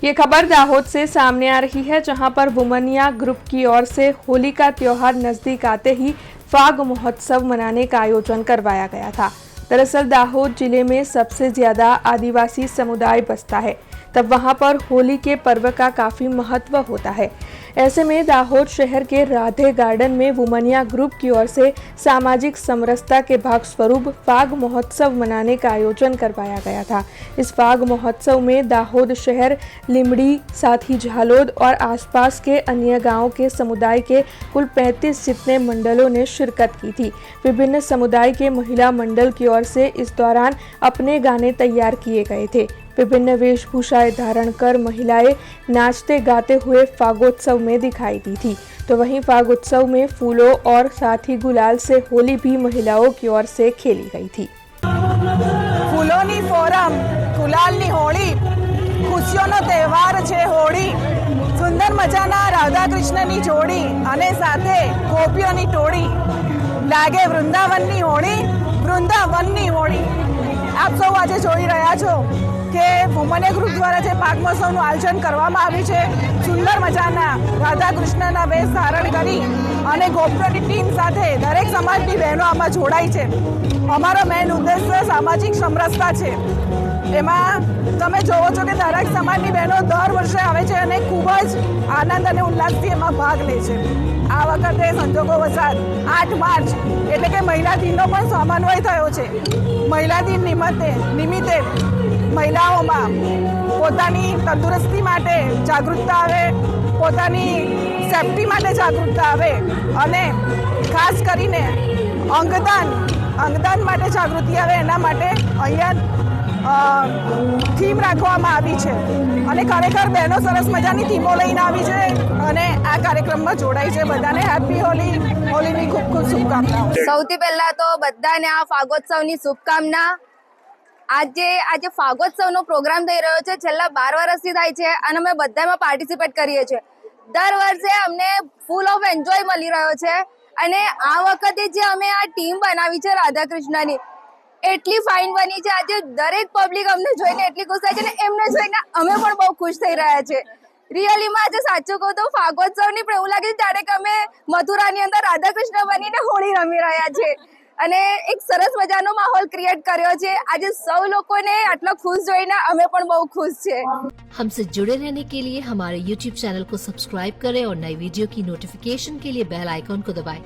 ये खबर दाहोद से सामने आ रही है, जहां पर वुमनिया ग्रुप की ओर से होली का त्योहार नजदीक आते ही फाग महोत्सव मनाने का आयोजन करवाया गया था। दरअसल दाहोद जिले में सबसे ज्यादा आदिवासी समुदाय बसता है, तब वहां पर होली के पर्व का काफी महत्व होता है। ऐसे में दाहोद शहर के राधे गार्डन में वुमनिया ग्रुप की ओर से सामाजिक समरसता के भाग स्वरूप फाग महोत्सव मनाने का आयोजन करवाया गया था। इस फाग महोत्सव में दाहोद शहर, लिमड़ी, साथ ही झालोद और आसपास के अन्य गांवों के समुदाय के कुल 35 जितने मंडलों ने शिरकत की थी। विभिन्न समुदाय के महिला मंडल की ओर से इस दौरान अपने गाने तैयार किए गए थे। विभिन्न वेशभूषाएं धारण कर महिलाएं नाचते गाते हुए फागोत्सव में दिखाई दी थी। तो वहीं फागोत्सव में फूलों और साथ ही गुलाल से होली भी महिलाओं की ओर से खेली गई थी। फूलोनी फोरम, गुलालनी होली, खुशियोनो तहेवार छे होली। सुंदर मजाना राधा कृष्णनी जोड़ी अने साथे गोपीओनी टोળી लागे वृंदावननी होળી, वृंदावननी होળી। आप सौ आज જોઈ રહ્યા છો કે વુમનિયા ગ્રુપ દ્વારા જે પાક મહોત્સવનું આયોજન કરવામાં આવ્યું છે, સુંદર મજાના રાધા કૃષ્ણના વેશ ધારણ કરી અને ગોપીઓની ટીમ સાથે દરેક સમાજની બહેનો આમાં જોડાઈ છે। અમારો મેઇન ઉદ્દેશ્ય સામાજિક સમરસતા છે। એમાં તમે જોવો છો કે દરેક સમાજની બહેનો દર વર્ષે આવે છે અને ખૂબ જ આનંદ અને ઉલ્લાસથી એમાં ભાગ લે છે। આ વખતે સંજોગો વસાત 8 માર્ચ એટલે કે મહિલા દિનનો પણ સમન્વય થયો છે। મહિલા દિન નિમિત્તે મહિલાઓમાં પોતાની તંદુરસ્તી માટે જાગૃતતા આવે, પોતાની સેફટી માટે જાગૃતતા આવે અને ખાસ કરીને અંગદાન માટે જાગૃતિ આવે, એના માટે અહીંયા થીમ રાખવામાં આવી છે અને ખરેખર બહેનો સરસ મજાની થીમો લઈને આવી છે અને આ કાર્યક્રમમાં જોડાઈ છે। બધાને હેપી હોલી, હોલીની ખૂબ ખૂબ શુભકામનાઓ। સૌથી પહેલા તો બધાને આ ફાગોત્સવની શુભકામના। આજે ફાગોત્સવનો પ્રોગ્રામ થઈ રહ્યો છે, છેલ્લા 12 વર્ષથી થાય છે અને અમે બધામાં પાર્ટિસિપેટ કરીએ છીએ। દર વર્ષે અમને ફૂલ ઓફ એન્જોય મળી રહ્યો છે અને આ વખતે જે અમે આ ટીમ બનાવી છે રાધા કૃષ્ણની, એટલી ફાઇન બની છે। આજે દરેક પબ્લિક અમને જોઈને એટલી ખુશ થાય છે અને એમને જોઈને અમે પણ બહુ ખુશ થઈ રહ્યા છે। રિયલીમાં આજે સાચું કહું તો ફાગોત્સવની પણ એવું લાગે છે જાણે કે અમે મથુરાની અંદર રાધા કૃષ્ણ બનીને હોળી રમી રહ્યા છે અને એક સરસ મજાનો માહોલ ક્રિએટ કર્યો છે। આજે સૌ લોકોને આટલા ખુશ જોઈને અમે પણ બહુ ખુશ છે। हमसे जुड़े रहने के लिए हमारे YouTube चैनल को सब्सक्राइब करें और नई वीडियो की नोटिफिकेशन के लिए बेल आइकॉन को दबाएं।